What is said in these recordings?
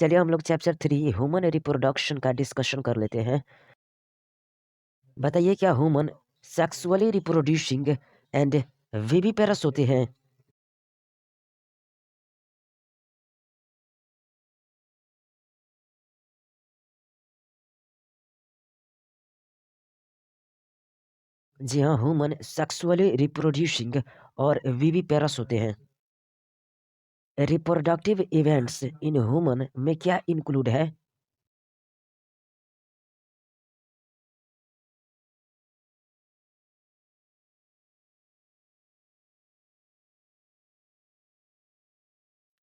चलिए हम लोग चैप्टर 3 ह्यूमन रिप्रोडक्शन का डिस्कशन कर लेते हैं। बताइए क्या human sexually reproducing and viviparous होते हैं? जी हाँ, ह्यूमन सेक्सुअली रिप्रोड्यूसिंग और विविपेरस होते हैं। रिप्रोडक्टिव इवेंट्स इन ह्यूमन में क्या इंक्लूड है?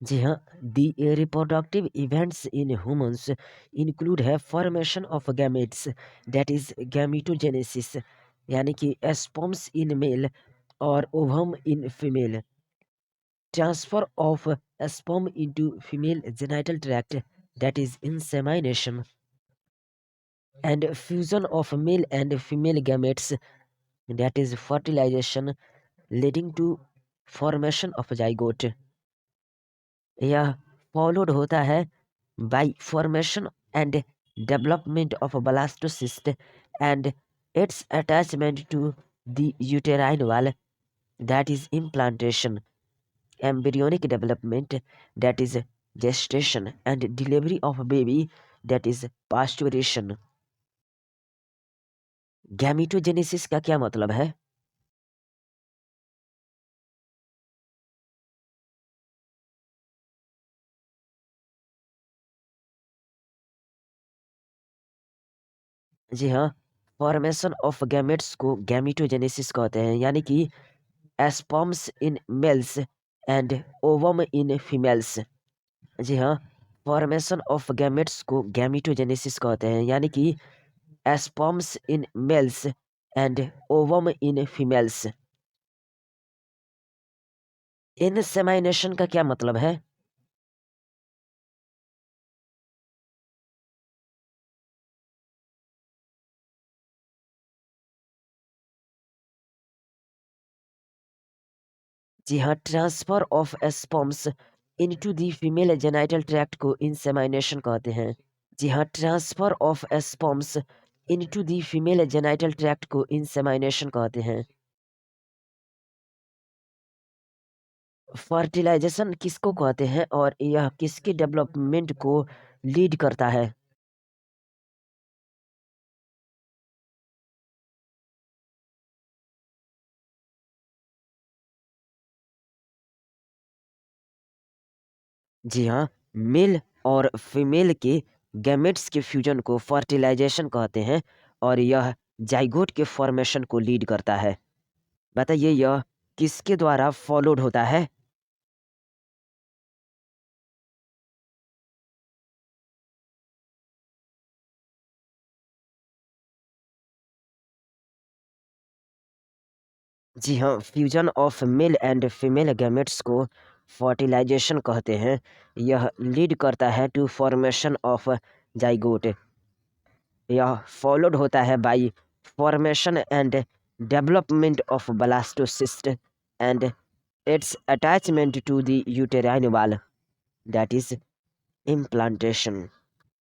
जी हाँ, the reproductive events in humans include है formation of gametes, that is gametogenesis, यानी कि स्पर्म्स इन मेल और ovum in female, transfer of a sperm into female genital tract, that is insemination, and fusion of male and female gametes, that is fertilization, leading to formation of zygote. यह followed होता है by formation and development of a blastocyst and its attachment to the uterine wall, that is implantation, embryonic development, that is gestation, and delivery of baby, that is pasteurization. गैमीटोजेनेसिस का क्या मतलब है? जी हाँ, formation of gametes को गैमीटोजेनेसिस कहते हैं, यानी कि sperms in males and ovum in females. जी हाँ, फॉर्मेशन ऑफ गैमेट्स को गैमीटोजेनेसिस कहते हैं, यानी कि sperms in males and ovum in females. Insemination का क्या मतलब है? जी हाँ, transfer of sperms into the female genital tract को इंसेमाइनेशन कहते हैं। जी हाँ, transfer of sperms into the female genital tract को इंसेमाइनेशन कहते हैं। फर्टिलाइजेशन किसको कहते हैं और यह किसके डेवलपमेंट को लीड करता है? जी हाँ, मेल और फीमेल के गैमेट्स के फ्यूजन को फर्टिलाइजेशन कहते हैं और यह जाइगोट के फॉर्मेशन को लीड करता है। बताइए यह किसके द्वारा फॉलोड होता है? जी हाँ, fusion of male and female gametes को फर्टिलाइजेशन कहते हैं। यह लीड करता है टू फॉर्मेशन ऑफ जाइगोट। यह फॉलोड होता है by formation and development of blastocyst and its attachment to the uterine wall, that is implantation,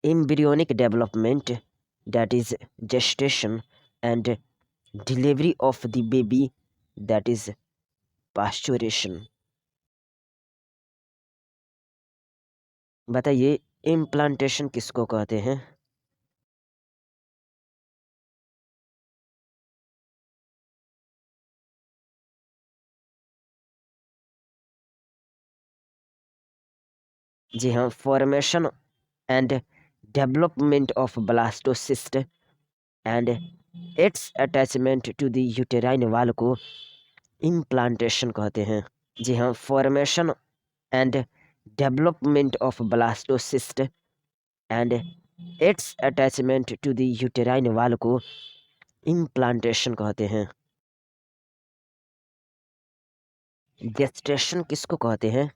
embryonic development, that is gestation, and delivery of the baby, that is pasteurization. बताइए implantation किसको कहते हैं? जी हाँ, formation and development of blastocyst and its attachment to the uterine wall को implantation कहते हैं। जी हाँ, formation and development of blastocyst and its attachment to the uterine wall को इम्प्लांटेशन कहते हैं। गेस्टेशन किसको कहते हैं?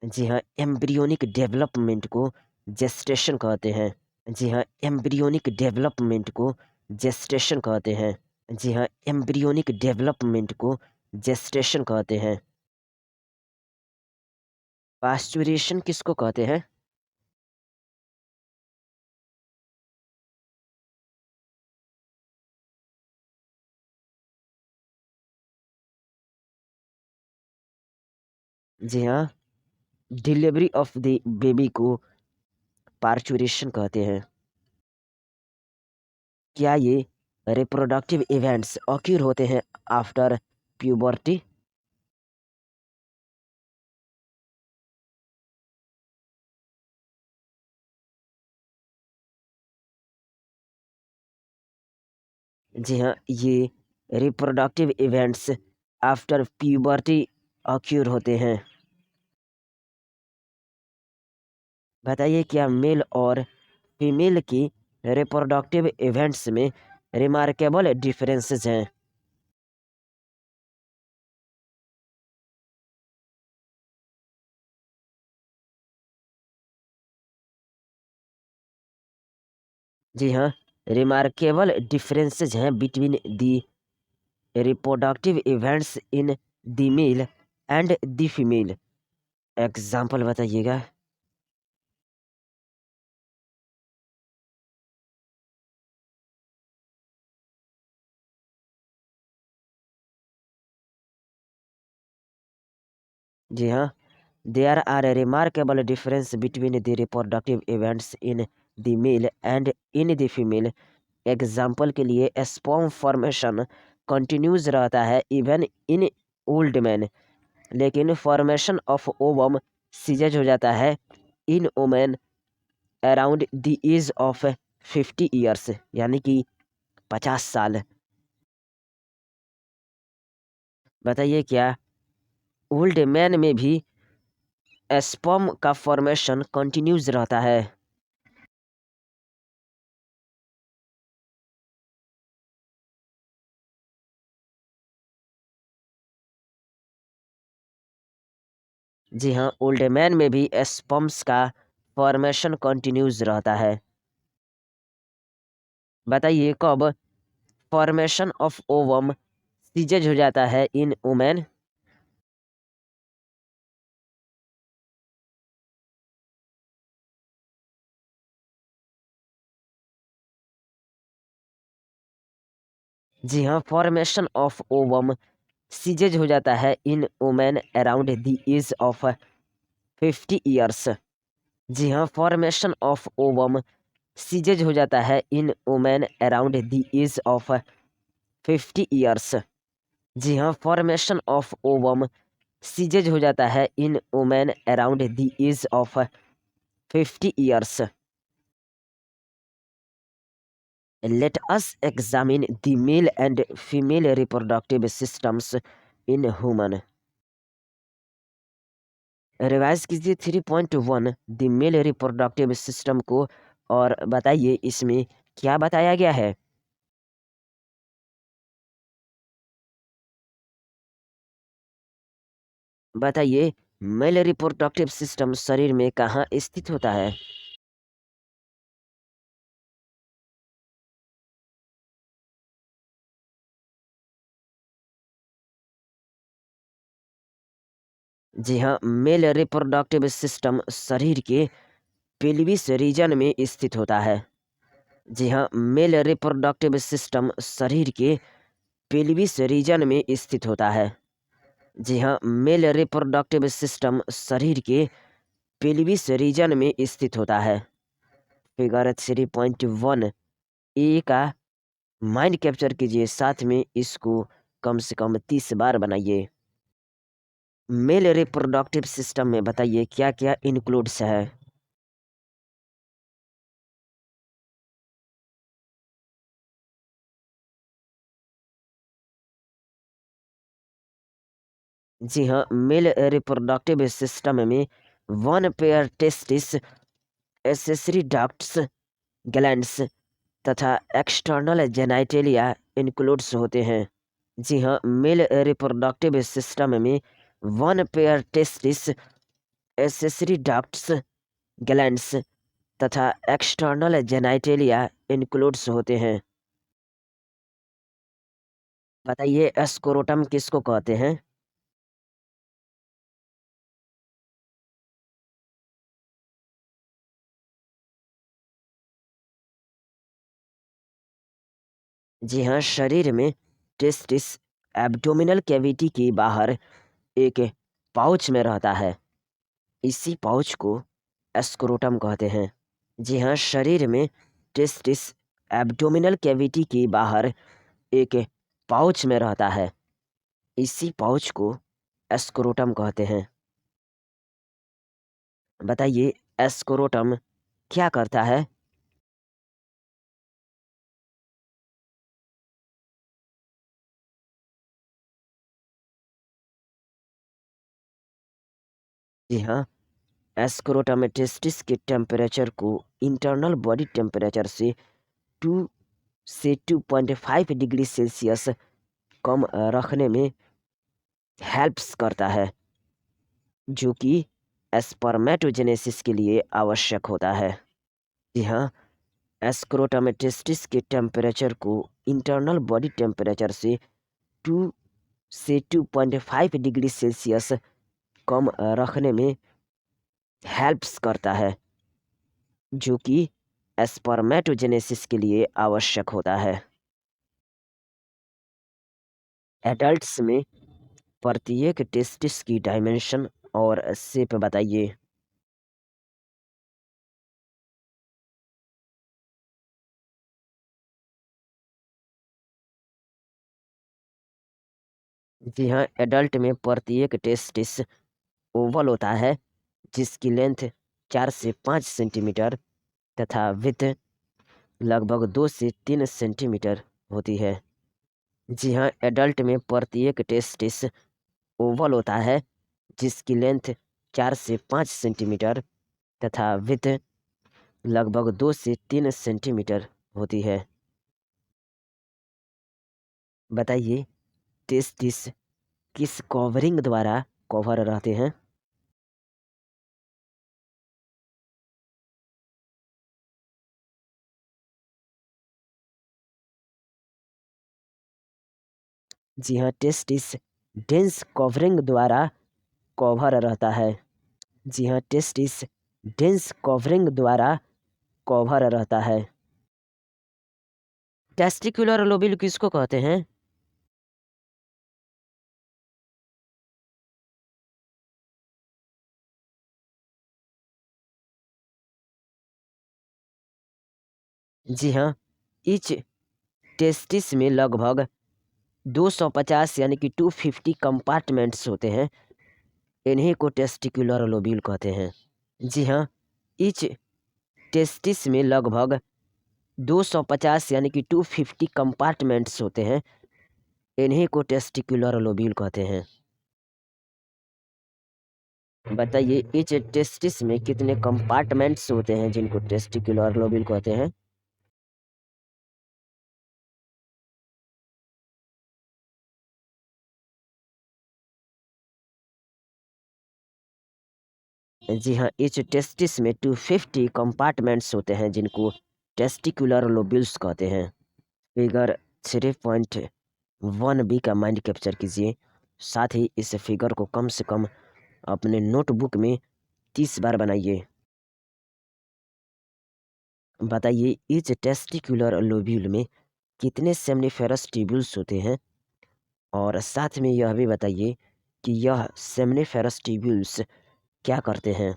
जी हाँ, एम्ब्रियोनिक डेवलपमेंट को जेस्टेशन कहते हैं। जी हाँ, एम्ब्रियोनिक डेवलपमेंट को जेस्टेशन कहते हैं। जी हाँ, एम्ब्रियोनिक डेवलपमेंट को जेस्टेशन कहते हैं। पास्चुरेशन किसको कहते हैं? जी हाँ, डिलीवरी ऑफ द बेबी को पार्चुरेशन कहते हैं। क्या ये रिप्रोडक्टिव इवेंट्स ऑक्यूर होते हैं आफ्टर प्यूबर्टी? जी हाँ, ये reproductive events after puberty occur होते हैं। बताइए, क्या मेल और फीमेल की रिप्रोडक्टिव इवेंट्स में रिमार्केबल डिफरेंसेस हैं? जी हाँ, रिमार्केबल डिफरेंसेस हैं between the reproductive events in the male and the female. Example बताइएगा। जी हाँ, there are remarkable difference between the reproductive events in the male and in the female. Example के लिए sperm formation continues रहता है even in old man, लेकिन formation of ovum ceases हो जाता है in women around the age of 50 years, यानी कि 50 साल। बताइए, क्या ओल्ड मैन में भी स्पर्म का फॉर्मेशन कंटिन्यूज रहता है? जी हाँ, ओल्ड मैन में भी स्पर्म्स का फॉर्मेशन कंटिन्यूज रहता है। बताइए, कब फॉर्मेशन ऑफ ओवम सीजेज हो जाता है इन वुमेन? जी हाँ, फॉर्मेशन ऑफ ओवम सीजेज हो जाता है in women around the age of 50 years. जी हाँ, फॉर्मेशन ऑफ ओवम सीजेज हो जाता है in women around the age of 50 years. जी हाँ, फॉर्मेशन ऑफ ओवम सीजेज हो जाता है in women around the age of 50 years. Let us examine the male and female reproductive systems in human. Revise कीजिए 3.1 the mail reproductive system को और बताइए इसमें क्या बताया गया है। बताइए, मेल रिप्रोडक्टिव सिस्टम शरीर में कहाँ स्थित होता है? जी हाँ, मेल रिप्रोडक्टिव सिस्टम शरीर के पेल्विस रीजन में स्थित होता है। जी हाँ, मेल रिप्रोडक्टिव सिस्टम शरीर के पेल्विस रीजन में स्थित होता है। जी हाँ, मेल रिप्रोडक्टिव सिस्टम शरीर के पेल्विस रीजन में स्थित होता है। फिगर 3.1 ए का माइंड कैप्चर कीजिए, साथ में इसको कम से कम 30 बार बनाइए। मेल रिप्रोडक्टिव सिस्टम में बताइए क्या क्या इंक्लूड्स है? जी हाँ, मेल रिप्रोडक्टिव सिस्टम में one pair testis, accessory ducts, glands तथा एक्सटर्नल जेनाइटेलिया इंक्लूड्स होते हैं। जी हाँ, मेल रिप्रोडक्टिव सिस्टम में one pair testis, accessory ducts, glands तथा एक्सटर्नल जेनाइटेलिया इंक्लूड्स होते हैं। बताइए स्क्रोटम किसको कहते हैं? जी हाँ, शरीर में टेस्टिस एब्डोमिनल कैविटी के बाहर एक पाउच में रहता है। इसी पाउच को स्क्रोटम कहते हैं। जी हाँ, शरीर में टेस्टिस एब्डोमिनल कैविटी के बाहर एक पाउच में रहता है। इसी पाउच को स्क्रोटम कहते हैं। बताइए स्क्रोटम क्या करता है? जी हाँ, स्क्रोटम टेस्टिस के टेम्परेचर को इंटरनल बॉडी टेम्परेचर से 2 से 2.5 डिग्री सेल्सियस कम रखने में हेल्प्स करता है, जो कि स्पर्मेटोजेनेसिस के लिए आवश्यक होता है। जी हाँ, स्क्रोटम टेस्टिस के टेम्परेचर को इंटरनल बॉडी टेम्परेचर से 2 से 2.5 डिग्री सेल्सियस कम रखने में हेल्प्स करता है, जो कि स्पर्मेटोजेनेसिस के लिए आवश्यक होता है। एडल्ट्स में प्रत्येक टेस्टिस की डायमेंशन और शेप बताइए। जी हाँ, एडल्ट में प्रत्येक टेस्टिस ओवल होता है, जिसकी लेंथ 4 से 5 सेंटीमीटर तथा विड्थ लगभग 2 से 3 सेंटीमीटर होती है। जी हाँ, एडल्ट में प्रत्येक टेस्टिस ओवल होता है, जिसकी लेंथ 4 से 5 सेंटीमीटर तथा विड्थ लगभग 2 से 3 सेंटीमीटर होती है। बताइए टेस्टिस किस कवरिंग द्वारा कवर रहते हैं? जी हाँ, टेस्टिस डेंस कवरिंग द्वारा कवर रहता है। जी हाँ, टेस्टिस डेंस कवरिंग द्वारा कवर रहता है। टेस्टिकुलर लोबिल किसको कहते हैं? जी हाँ, इच टेस्टिस में लगभग 250 यानी कि 250 कंपार्टमेंट्स होते हैं। इन्हीं को टेस्टिकुलर लोब्यूल कहते हैं। जी हाँ, इच टेस्टिस में लगभग 250 यानी कि 250 कंपार्टमेंट्स होते हैं। इन्हीं को टेस्टिकुलर लोब्यूल कहते हैं। बताइए इच टेस्टिस में कितने कंपार्टमेंट्स होते हैं जिनको टेस्टिकुलर लोब्यूल कहते हैं? जी हाँ, इच टेस्टिस में 250 कंपार्टमेंट्स होते हैं जिनको टेस्टिकुलर लोब्यूल्स कहते हैं। फिगर 3.1 बी का माइंड कैप्चर कीजिए। साथ ही इस फिगर को कम से कम अपने नोटबुक में 30 बार बनाइए। बताइए इच टेस्टिकुलर लोब्यूल में कितने सेमनीफेरस ट्यूब्यूल्स होते हैं? और साथ में यह भी बताइए कि यह सेमनीफेरस ट्यूब्यूल्स क्या करते हैं?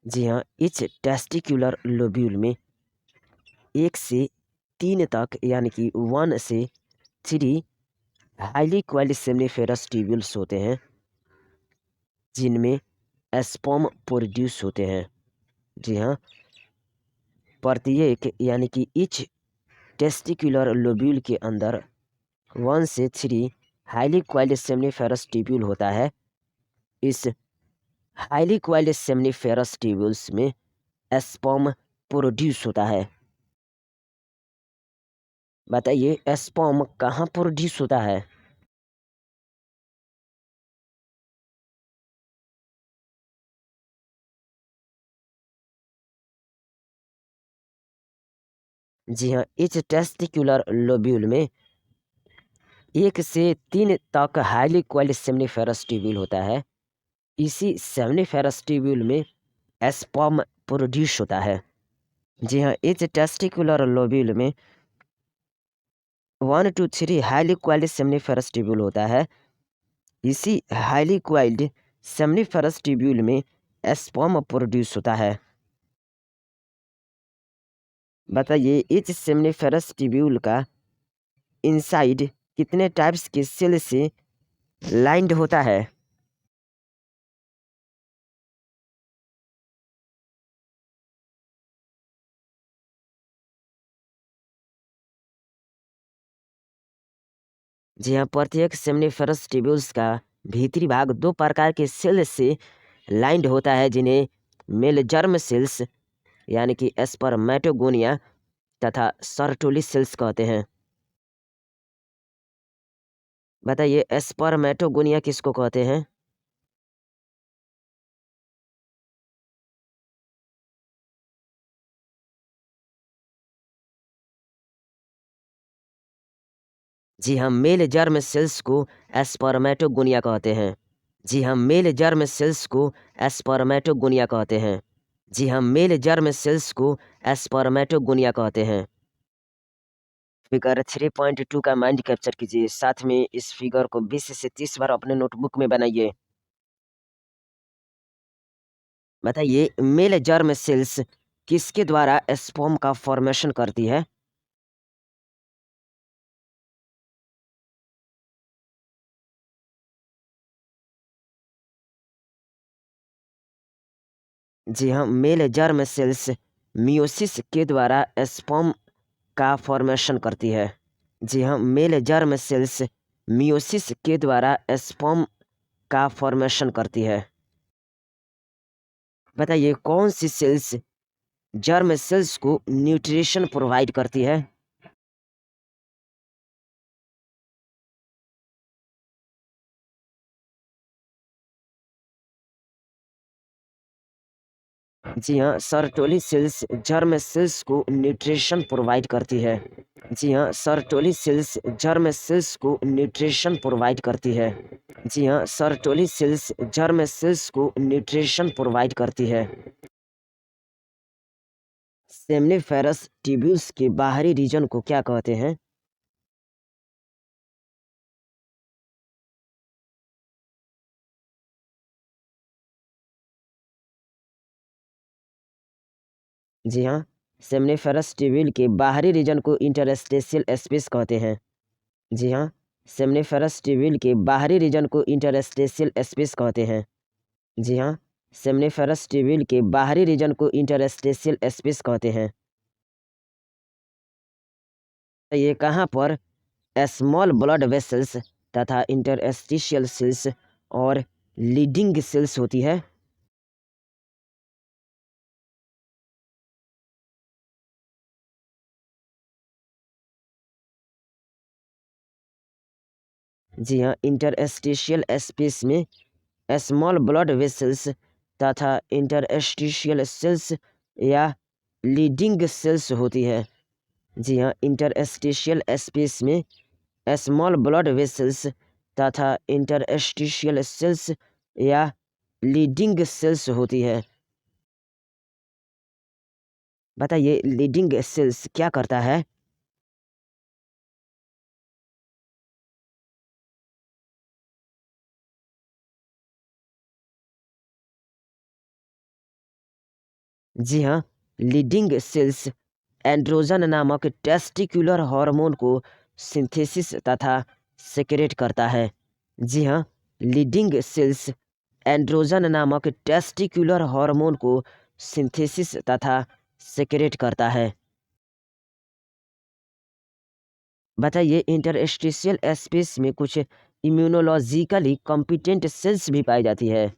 जी हाँ, इच टेस्टिकुलर लोब्यूल में 1 से 3 तक यानी कि 1 से 3 हाईली क्वाइल्ड सेमनीफेरस ट्यूब्यूल्स होते हैं, जिनमें स्पर्म प्रोड्यूस होते हैं। जी हाँ, प्रत्येक यानी कि इच टेस्टिकुलर लोब्यूल के अंदर 1 से 3 हाईली क्वाइल्ड सेमनीफेरस ट्यूब्यूल होता है। इस हाईली क्वाइल्ड सेमनीफेरस ट्यूब्यूल्स में स्पर्म प्रोड्यूस होता है। बताइए स्पर्म कहाँ प्रोड्यूस होता है? जी हाँ, इस टेस्टिक्युलर लोब्यूल में 1 से 3 तक हाईली कॉइल्ड सेमनीफेरस ट्यूब्यूल होता है। इसी सेमनीफेरस ट्यूब्यूल में स्पर्म प्रोड्यूस होता है। जी हाँ, इस टेस्टिक्युलर लोब्यूल में 1 to 3 highly coiled seminiferous tubule होता है। इसी हाईली कॉइल्ड सेमनीफेरस ट्यूब्यूल में स्पर्म प्रोड्यूस होता है। बताइए इस सेमनीफेरस ट्यूब्यूल का इनसाइड कितने टाइप्स के सेल से लाइंड होता है? जी हाँ, प्रत्येक सेमनीफेरस ट्यूब्यूल्स का भीतरी भाग 2 प्रकार के सेल से लाइंड होता है, जिन्हें मेल जर्म सेल्स यानी कि स्पर्मेटोगोनिया तथा सर्टोली सेल्स कहते हैं। बताइए स्पर्मेटोगोनिया किसको कहते हैं? जी हाँ, मेल जर्म सेल्स को स्पर्मेटोगोनिया कहते हैं। जी हाँ, मेल जर्म सेल्स को स्पर्मेटोगोनिया कहते हैं। जी हाँ, मेल जर्म सेल्स को स्पर्मेटोगोनिया कहते हैं। फिगर 3.2 का माइंड कैप्चर कीजिए, साथ में इस फिगर को 20 से 30 बार अपने नोटबुक में बनाइए। बताइए मेल जर्म सेल्स किसके द्वारा स्पर्म का फॉर्मेशन करती है? जी हाँ, मेल जर्म सेल्स मियोसिस के द्वारा स्पर्म का फॉर्मेशन करती है। जी हाँ, मेल जर्म सेल्स मियोसिस के द्वारा स्पर्म का फॉर्मेशन करती है। बताइए कौन सी सेल्स जर्म सेल्स को न्यूट्रिशन प्रोवाइड करती है? जी हाँ, सर्टोली सेल्स जर्म सेल्स को न्यूट्रिशन प्रोवाइड करती है। जी हाँ, सर्टोली सेल्स जर्म सेल्स को न्यूट्रिशन प्रोवाइड करती है। जी हाँ, सर्टोली सेल्स जर्म सेल्स को न्यूट्रिशन प्रोवाइड करती है। सेमनीफेरस ट्यूब्यूल्स के बाहरी रीजन को क्या कहते हैं? जी हाँ, सेमनीफेरस ट्यूब्यूल के बाहरी रीजन को इंटरस्टेशियल स्पेस कहते हैं। जी हाँ, सेमनीफेरस ट्यूब्यूल के बाहरी रीजन को इंटरस्टेशियल स्पेस कहते हैं। जी हाँ, सेमनीफेरस ट्यूब्यूल के बाहरी रीजन को इंटरस्टेशियल स्पेस कहते हैं। तो ये कहाँ पर स्मॉल ब्लड वेसल्स तथा इंटरस्टिशियल सेल्स और लीडिंग सेल्स होती है? जी हाँ, इंटरस्टिशियल स्पेस में स्मॉल ब्लड वेसल्स तथा इंटरस्टिशियल सेल्स या लीडिंग सेल्स होती है। जी हाँ, इंटरस्टिशियल स्पेस में स्मॉल ब्लड वेसल्स तथा इंटरस्टिशियल सेल्स या लीडिंग सेल्स होती है। बताइए लीडिंग सेल्स क्या करता है? जी हाँ, लीडिंग सेल्स एंड्रोजन नामक टेस्टिक्युलर हार्मोन को सिंथेसिस तथा सेक्रेट करता है। जी हाँ, लीडिंग सेल्स एंड्रोजन नामक टेस्टिक्युलर हार्मोन को सिंथेसिस तथा सेक्रेट करता है। बताइए इंटरस्टिशियल स्पेस में कुछ इम्यूनोलॉजिकली कॉम्पिटेंट सेल्स भी पाई जाती है।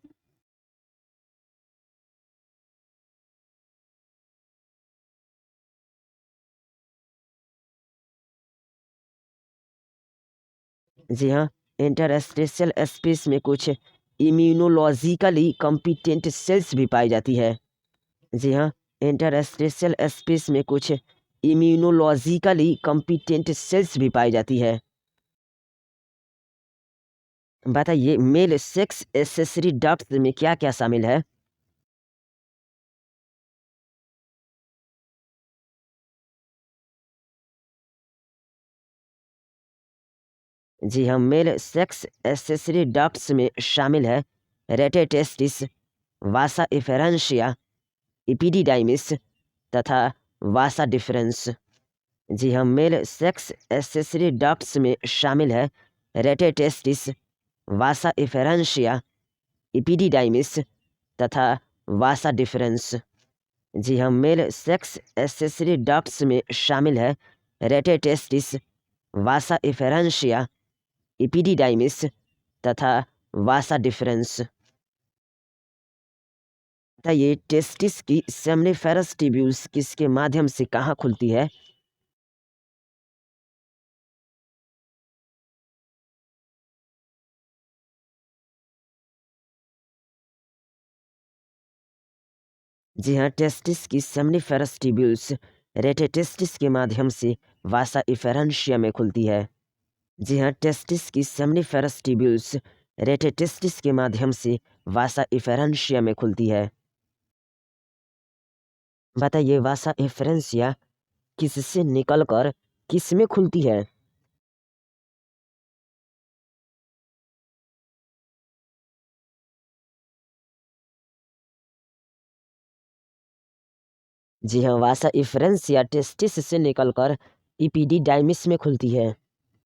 जी हाँ, इंटरस्टेशियल स्पेस में कुछ इम्यूनोलॉजिकली कॉम्पिटेंट सेल्स भी पाई जाती है। जी हाँ, इंटरस्टेशियल स्पेस में कुछ इम्यूनोलॉजिकली कॉम्पिटेंट सेल्स भी पाई जाती है। बताइए मेल सेक्स एसेसरी डक्ट्स में क्या क्या शामिल है? जी हाँ, मेल सेक्स एसेसरी डक्ट्स में शामिल है रेटेटेस्टिस, वासा इफेरेंशिया, इपिडिडाइमिस तथा वासा डिफरेंस। जी हाँ, मेल सेक्स एसेसरी डक्ट्स में शामिल है रेटेटेस्टिस, वासा इफेरेंशिया, इपिडिडाइमिस तथा वासा डिफरेंस। जी हाँ, मेल सेक्स एसेसरी डक्ट्स में शामिल है रेटेटेस्टिस, वासा इफेरेंशिया, इपिडिडाइमिस तथा वासा डिफरेंस। तथा ये टेस्टिस की सेमनिफेरस ट्यूब्यूल्स किसके माध्यम से कहाँ खुलती है? जी हाँ, टेस्टिस की सेमनिफेरस ट्यूब्यूल्स रेटेटेस्टिस के माध्यम से वासा इफेरेंशिया में खुलती है। जी हाँ, टेस्टिस की सेमनिफेरस ट्यूब्यूल्स रेटेटेस्टिस के माध्यम से वासा इफेरेंशिया में खुलती है। बताइए वासा इफेरेंशिया किससे निकलकर किस में खुलती है? जी हाँ, वासा इफेरेंशिया टेस्टिस से निकलकर इपिडिडाइमिस में खुलती है।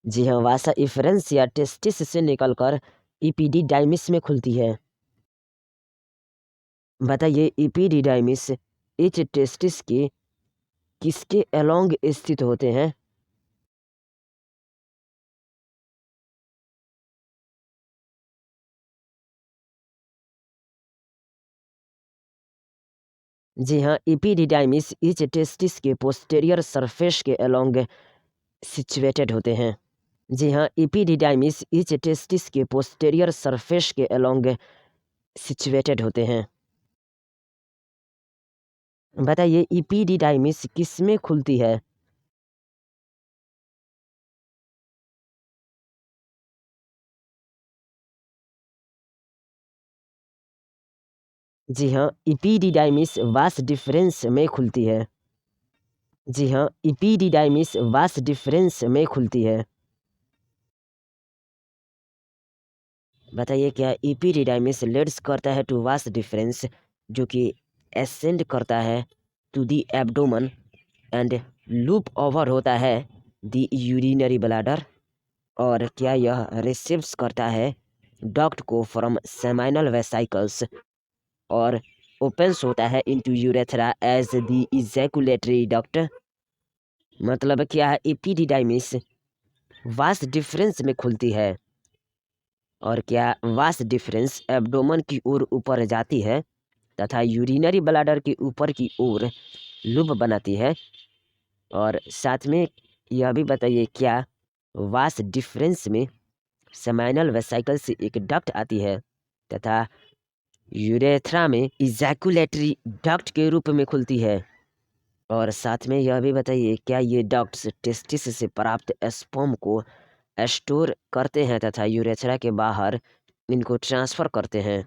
जी हाँ, वासा इफेरेंशिया टेस्टिस से निकलकर इपिडिडाइमिस में खुलती है। बताइए इपिडिडाइमिस इच टेस्टिस के किसके अलोंग स्थित होते हैं? जी हाँ, इपिडिडाइमिस इच टेस्टिस के पोस्टेरियर सरफेस के अलोंग सिचुएटेड होते हैं। जी हाँ, इपिडिडाइमिस इच टेस्टिस के पोस्टेरियर सरफेस के अलोंग सिचुएटेड होते हैं। बताइए इपिडिडाइमिस किस में खुलती है? जी हाँ, इपिडिडाइमिस वास डिफरेंस में खुलती है। जी हाँ, इपिडिडाइमिस वास डिफरेंस में खुलती है। बताइए क्या इपिडिडाइमिस लीड्स करता है टू वास डिफरेंस जो कि एसेंड करता है to the abdomen and loop over होता है दी यूरिनरी ब्लैडर? और क्या यह रिसीव्स करता है डक्ट को फ्रॉम सेमाइनल वेसाइकल्स और ओपन्स होता है into urethra as the ejaculatory duct? मतलब क्या है एपिडिडाइमिस वास डिफरेंस में खुलती है और क्या वास डिफरेंस एब्डोमन की ओर ऊपर जाती है तथा यूरिनरी ब्लैडर के ऊपर की ओर लूप बनाती है? और साथ में यह भी बताइए क्या वास डिफरेंस में सेमाइनल वेसाइकल से एक डक्ट आती है तथा यूरेथ्रा में इजैकुलेटरी डक्ट के रूप में खुलती है? और साथ में यह भी बताइए क्या ये डक्ट्स टेस्टिस से प्राप्त स्पर्म को स्टोर करते हैं तथा यूरेथ्रा के बाहर इनको ट्रांसफर करते हैं?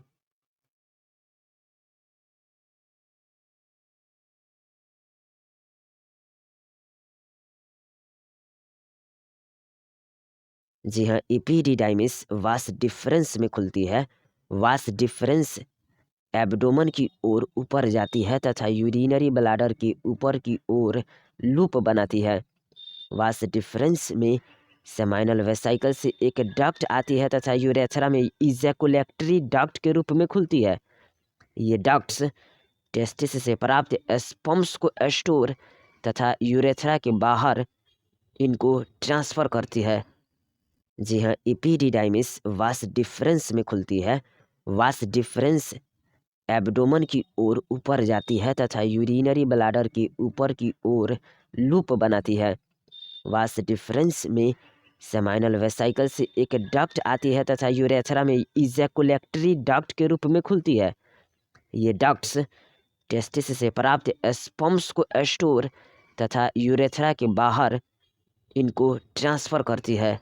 जी हाँ, इपिडिडाइमिस वास डिफरेंस में खुलती है। वास डिफरेंस एब्डोमन की ओर ऊपर जाती है तथा यूरिनरी ब्लैडर के ऊपर की ओर लूप बनाती है। वास डिफरेंस में सेमाइनल वेसाइकल से एक डक्ट आती है तथा यूरेथ्रा में इजैकुलेटरी डक्ट के रूप में खुलती है। ये डक्ट्स टेस्टिस से प्राप्त स्पर्म्स को स्टोर तथा यूरेथ्रा के बाहर इनको ट्रांसफर करती है। जी हाँ, इपिडिडाइमिस वास डिफरेंस में खुलती है। वास डिफरेंस एब्डोमन की ओर ऊपर जाती है तथा यूरिनरी ब्लैडर के ऊपर की ओर लूप बनाती है। वास डिफरेंस में सेमाइनल वेसाइकल से एक डक्ट आती है तथा यूरेथ्रा में इजैकुलेटरी डक्ट के रूप में खुलती है। ये डक्ट्स टेस्टिस से प्राप्त स्पर्म्स को स्टोर तथा यूरेथ्रा के बाहर इनको ट्रांसफ़र करती है।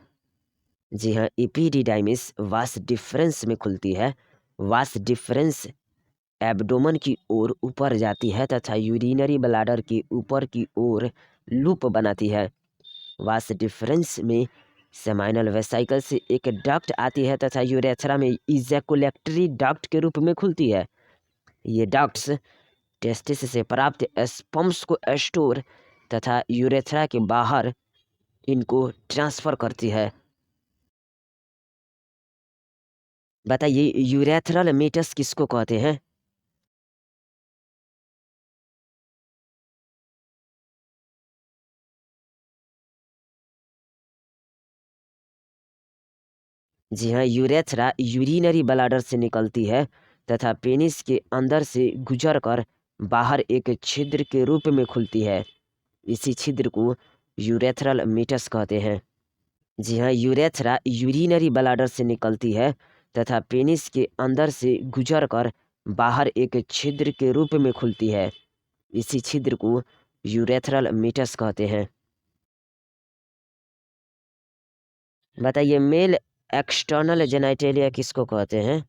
जी हाँ, एपिडिडाइमिस वास डिफरेंस में खुलती है। वास डिफरेंस एब्डोमेन की ओर ऊपर जाती है तथा यूरिनरी ब्लैडर के ऊपर की ओर लूप बनाती है। वास डिफरेंस में सेमाइनल वेसिकल से एक डक्ट आती है तथा यूरेथ्रा में इजैकुलेटरी डक्ट के रूप में खुलती है। ये डक्ट्स टेस्टिस से प्राप्त स्पर्म्स को स्टोर तथा यूरेथ्रा के बाहर इनको ट्रांसफ़र करती है। बताइए यूरेथ्रल मेटस किसको कहते हैं? जी हाँ, यूरेथ्रा यूरिनरी ब्लैडर से निकलती है तथा पेनिस के अंदर से गुजरकर बाहर एक छिद्र के रूप में खुलती है। इसी छिद्र को यूरेथ्रल मेटस कहते हैं। जी हाँ, यूरेथ्रा यूरिनरी ब्लैडर से निकलती है तथा पेनिस के अंदर से गुजरकर बाहर एक छिद्र के रूप में खुलती है। इसी छिद्र को यूरेथ्रल मेटस कहते हैं। बताइए मेल एक्सटर्नल जेनाइटेलिया किसको कहते हैं?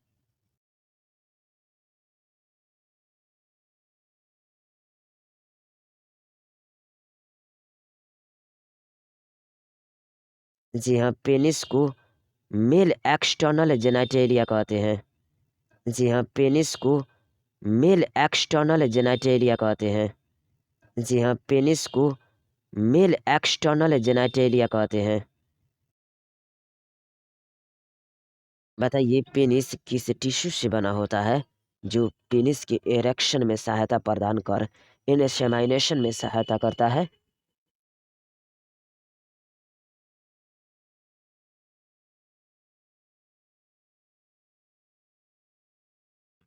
जी हाँ, पेनिस को मेल एक्सटर्नल जेनाइटेलिया कहते हैं। जी हाँ, पेनिस को मेल एक्सटर्नल जेनाइटेलिया कहते हैं। जी हाँ, पेनिस को मेल एक्सटर्नल जेनाइटेलिया कहते हैं। बताइए पेनिस किस टिश्यू से बना होता है जो पेनिस के एरेक्शन में सहायता प्रदान कर इनसेमाइनेशन में सहायता करता है?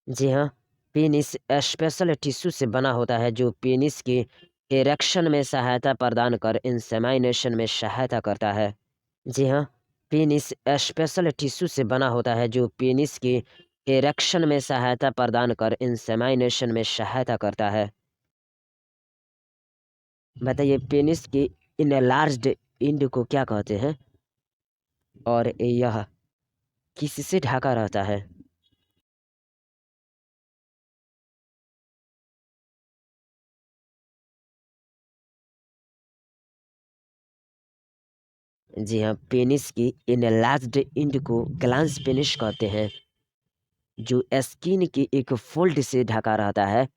जी हाँ, पेनिस स्पेशल टिश्यू से बना होता है जो पेनिस के एरेक्शन में सहायता प्रदान कर इंसेमाइनेशन में सहायता करता है। जी हाँ, पेनिस स्पेशल टिश्यू से बना होता है जो पेनिस के एरेक्शन में सहायता प्रदान कर इंसेमाइनेशन में सहायता करता है। बताइए पेनिस के इनलार्ज्ड इंड को क्या कहते हैं और यह किससे ढका रहता है? जी हाँ, पेनिस की इनलार्ज्ड इंड को ग्लांस पेनिस कहते हैं जो स्किन के एक फोल्ड से ढका रहता है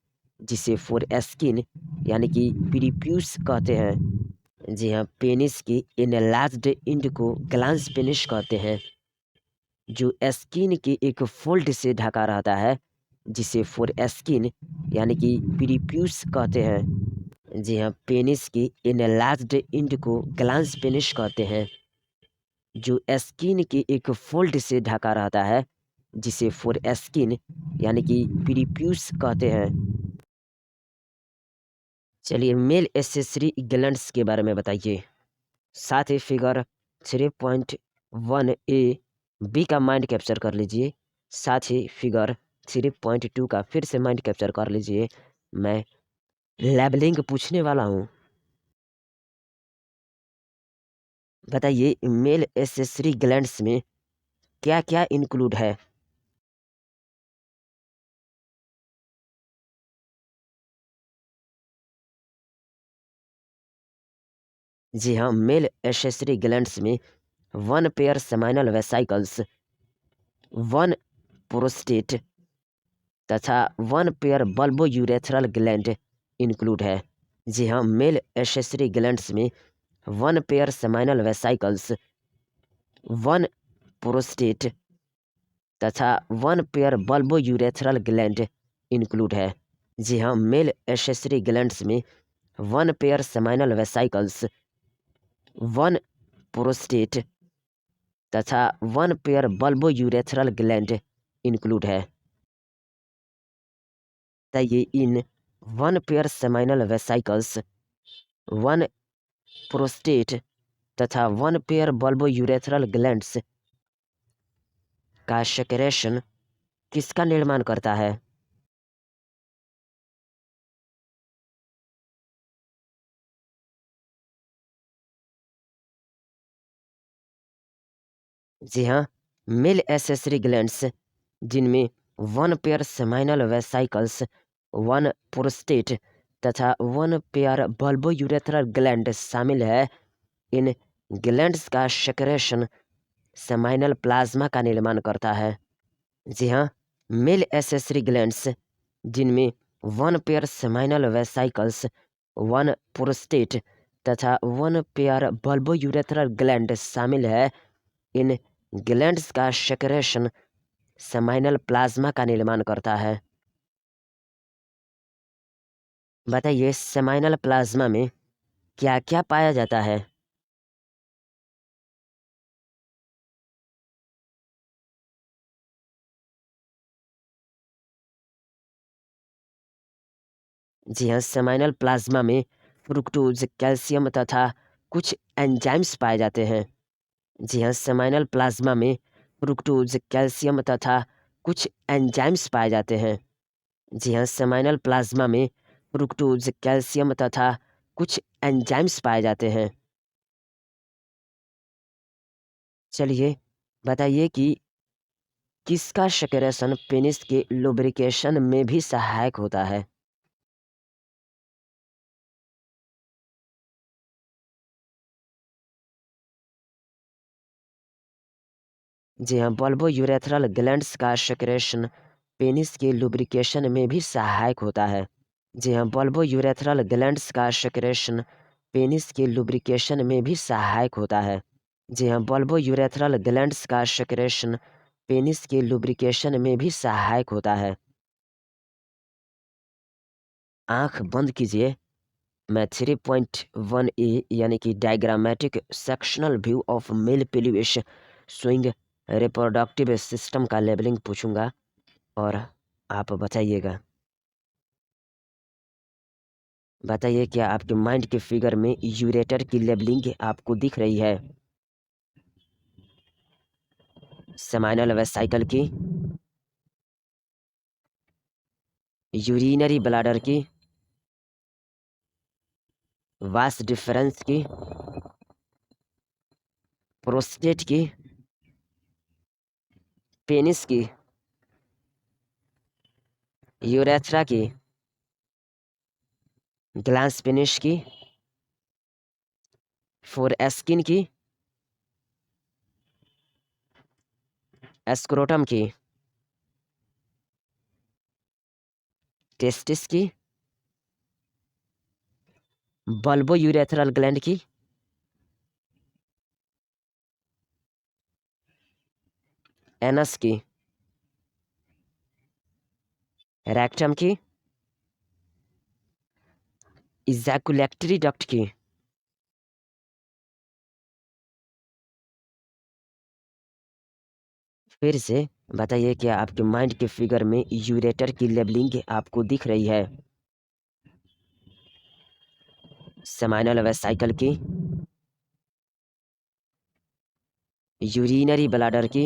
जिसे फोर स्किन यानी कि प्रीप्यूस कहते हैं। जी हाँ, पेनिस की इनलार्ज्ड इंड को ग्लांस पेनिस कहते हैं जो स्किन के एक फोल्ड से ढका रहता है जिसे फोर स्किन यानी कि प्रीप्यूस कहते हैं। जी हाँ, पेनिस की इनलार्ज्ड इंड को ग्लांस पेनिस कहते हैं जो स्किन के एक फोल्ड से ढका रहता है जिसे फोर स्किन यानी कि प्रीप्यूस कहते हैं। चलिए मेल एसेसरी ग्लैंड्स के बारे में बताइए। साथ ही फिगर 3.1 ए बी का माइंड कैप्चर कर लीजिए। साथ ही फिगर 3.2 का फिर से माइंड कैप्चर कर लीजिए। मैं लेबलिंग पूछने वाला हूँ। बताइए मेल एसेसरी ग्लैंड्स में क्या क्या इंक्लूड है? जी हाँ, मेल एसेसरी ग्लैंड्स में one pair seminal vesicles, one prostate तथा one pair bulbourethral gland include है। जी हाँ, मेल एसेसरी ग्लैंड्स में one pair seminal vesicles, one prostate तथा one pair bulbourethral gland include है। जी हाँ, मेल एसेसरी ग्लैंड्स में one pair seminal vesicles, one prostate तथा one pair bulbourethral gland include है। बताइए इन one pair seminal vesicles, one prostate तथा one pair bulbo urethral glands का सेक्रेशन किसका निर्माण करता है? जी हाँ, मेल एसेसरी ग्लैंड्स जिनमें one pair seminal vesicles, one prostate तथा वन पेयर बल्बोयूरेथ्रल ग्लैंड शामिल है। इन ग्लैंड्स का सेक्रेशन सेमाइनल प्लाज्मा का निर्माण करता है। जी हाँ, मेल एसेसरी ग्लैंड्स जिनमें one pair seminal vesicles, one prostate तथा वन पेयर बल्बोयूरेथ्रल ग्लैंड शामिल है। इन ग्लैंड्स का सेक्रेशन सेमाइनल प्लाज्मा का निर्माण करता है। बताइए सेमाइनल प्लाज्मा में क्या क्या पाया जाता है? जी हाँ, सेमाइनल प्लाज्मा में फ्रुक्टोज, कैल्शियम तथा कुछ एंजाइम्स पाए जाते हैं। जी हाँ, सेमाइनल प्लाज्मा में फ्रुक्टोज, कैल्शियम तथा कुछ एंजाइम्स पाए जाते हैं। जी हाँ, सेमाइनल प्लाज्मा में फ्रुक्टोज, कैल्शियम तथा कुछ एंजाइम्स पाए जाते हैं। चलिए बताइए कि किसका सेक्रेशन पेनिस के लुब्रिकेशन में भी सहायक होता है? जी हाँ, बल्बोयूरेथ्रल ग्लैंड्स का सेक्रेशन पेनिस के लुब्रिकेशन में भी सहायक होता है। जी हाँ, बल्बोयूरेथ्रल ग्लैंड्स का सेक्रेशन पेनिस के लुब्रिकेशन में भी सहायक होता है। जी हाँ, बल्बोयूरेथ्रल ग्लैंड्स का सेक्रेशन पेनिस के लुब्रिकेशन में भी सहायक होता है। आंख बंद कीजिए। मैं 3.1 ए यानी कि diagrammatic sectional view of male pelvis swing reproductive system का लेबलिंग पूछूंगा और आप बताइएगा। बताइए क्या आपके माइंड के फिगर में यूरेटर की लेबलिंग आपको दिख रही है? सेमाइनल वेसाइकल की, यूरिनरी ब्लैडर की, वास डिफरेंस की, प्रोस्टेट की, पेनिस की, यूरेथ्रा की, ग्लांस पेनिस की, फोर एस्किन की, एस्क्रोटम की, टेस्टिस की, बल्बो यूरेथ्रल ग्लैंड की, एनस की, रेक्टम की, इजैकुलेटरी डक्ट की। फिर से बताइए क्या आपके माइंड के फिगर में यूरेटर की लेबलिंग आपको दिख रही है? सेमाइनल वेसाइकल की, यूरिनरी ब्लैडर की,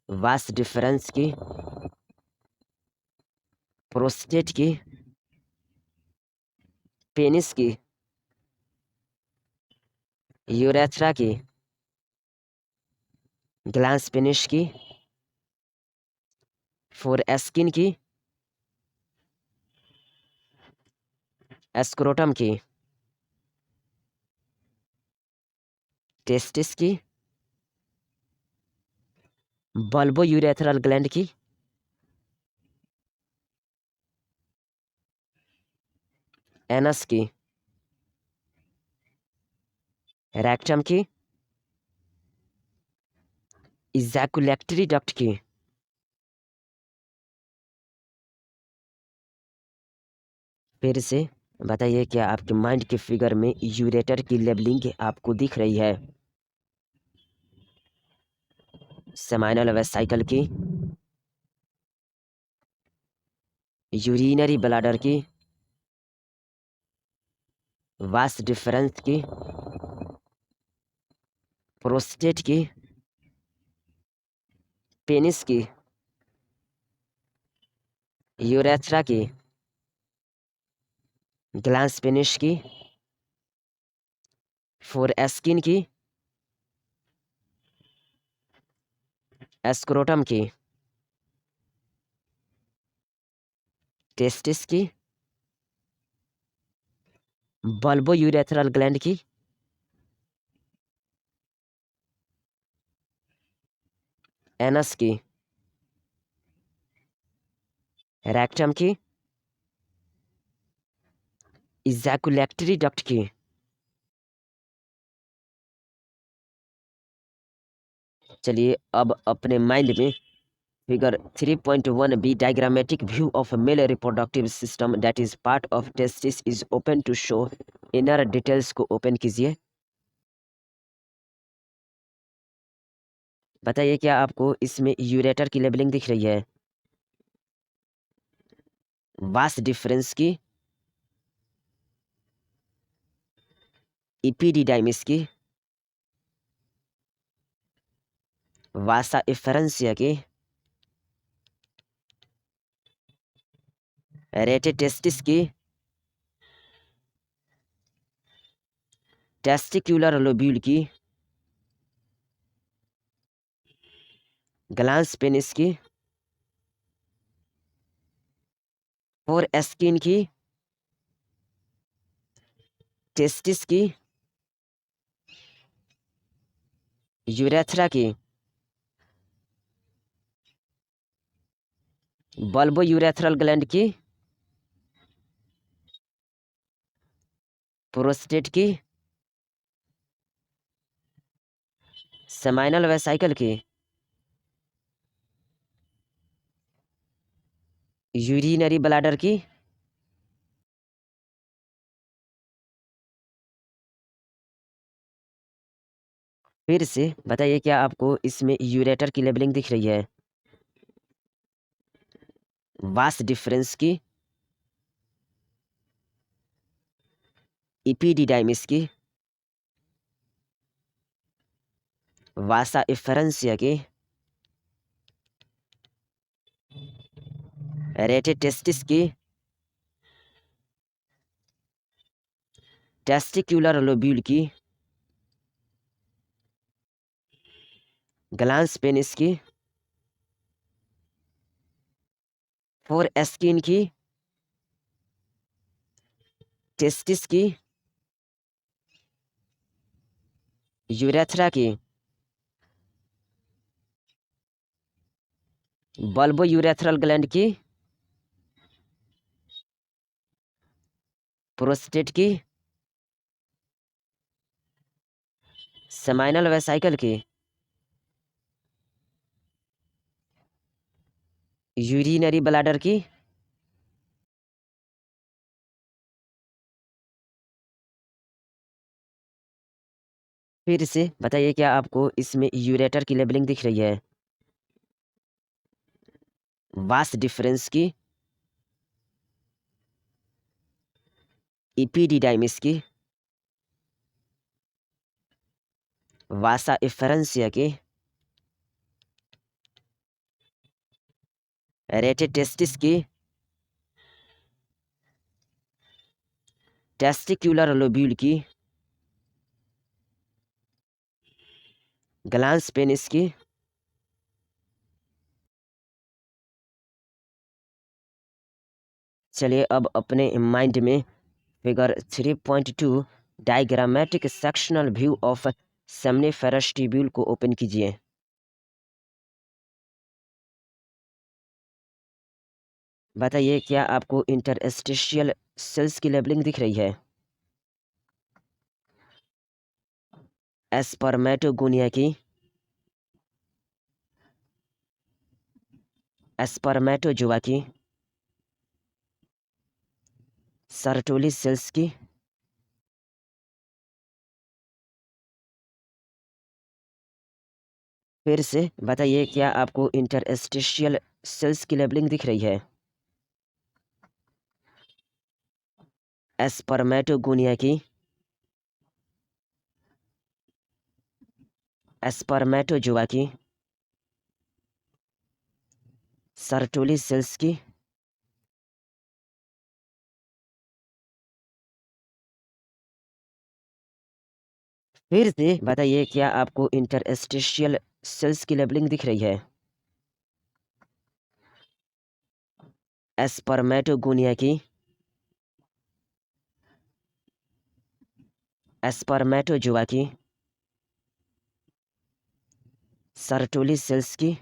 वास डिफरेंस की, प्रोस्टेट की, पेनिस की, यूरेथ्रा की, ग्लांस पेनिस की, फोर एस्किन की, एस्क्रोटम की, टेस्टिस की, बल्बो यूरेथ्रल ग्लैंड की, एनस की, रेक्टम की, इजैकुलेटरी डक्ट की। फिर से बताइए क्या आपके माइंड के फिगर में यूरेटर की लेबलिंग आपको दिख रही है? सेमाइनल वेसाइकल की, यूरिनरी ब्लैडर की, वास डिफरेंस की, प्रोस्टेट की, पेनिस की, यूरेथ्रा की, ग्लांस पेनिस की, फोर एस्किन की, एस्क्रोटम की, टेस्टिस की, बल्बो यूरेथ्रल ग्लैंड की, एनस की, रेक्टम की, इजैकुलेटरी डक्ट की। चलिए अब अपने माइंड में figure 3.1 B diagrammatic view of male reproductive system that is part of testis is open to show inner details को ओपन कीजिए। बताइए क्या आपको इसमें यूरेटर की लेबलिंग दिख रही है? वास डिफरेंस की, इपीडिडाइमिस की, वासा इफेरेंसिया की, रेटेटेस्टिस की, टेस्टिक्यूलर लोब्यूल की, ग्लांस पेनिस की, फोर एस्किन की, टेस्टिस की, यूरेथ्रा की, बल्बो यूरेथ्रल ग्लैंड की, प्रोस्टेट की, सेमाइनल वेसाइकल की, यूरिनरी ब्लैडर की। फिर से बताइए क्या आपको इसमें यूरेटर की लेबलिंग दिख रही है? वास डिफरेंस की, इपीडिडाइमिस की, वासा इफेरेंसिया की, रेटेटेस्टिस की, टेस्टिक्यूलर लोब्यूल की, ग्लांस पेनिस की, फोर एस्किन की, टेस्टिस की, यूरेथ्रा की, बल्बो यूरेथ्रल ग्लैंड की, प्रोस्टेट की, सेमाइनल वेसाइकल की, यूरिनरी ब्लैडर की। फिर से बताइए क्या आपको इसमें यूरेटर की लेबलिंग दिख रही है? वास डिफरेंस की, इपीडिडाइमिस की, वासा इफेरेंसिया की, रेटेटेस्टिस की, टेस्टिक्यूलर लोब्यूल की, ग्लांस पेनिस की। चलिए अब अपने माइंड में figure 3.2 diagrammatic sectional view of सेमनिफेरस tubule को ओपन कीजिए। बताइए क्या आपको इंटरस्टिशियल सेल्स की लेबलिंग दिख रही है? एस्पर्मेटोगोनिया की, एस्पर्मेटोजुआ की, सर्टोली सेल्स की। फिर से बताइए क्या आपको इंटरस्टिशियल सेल्स की लेबलिंग दिख रही है? एस्पर्मेटोगोनिया की, एस्पर्मेटोजुआ की, सर्टोली सेल्स की। फिर से बताइए क्या आपको इंटरस्टिशियल सेल्स की लेबलिंग दिख रही है? एस्पर्मेटोगोनिया की, एस्पर्मेटोजोआ की, सर्टोली सेल्स की,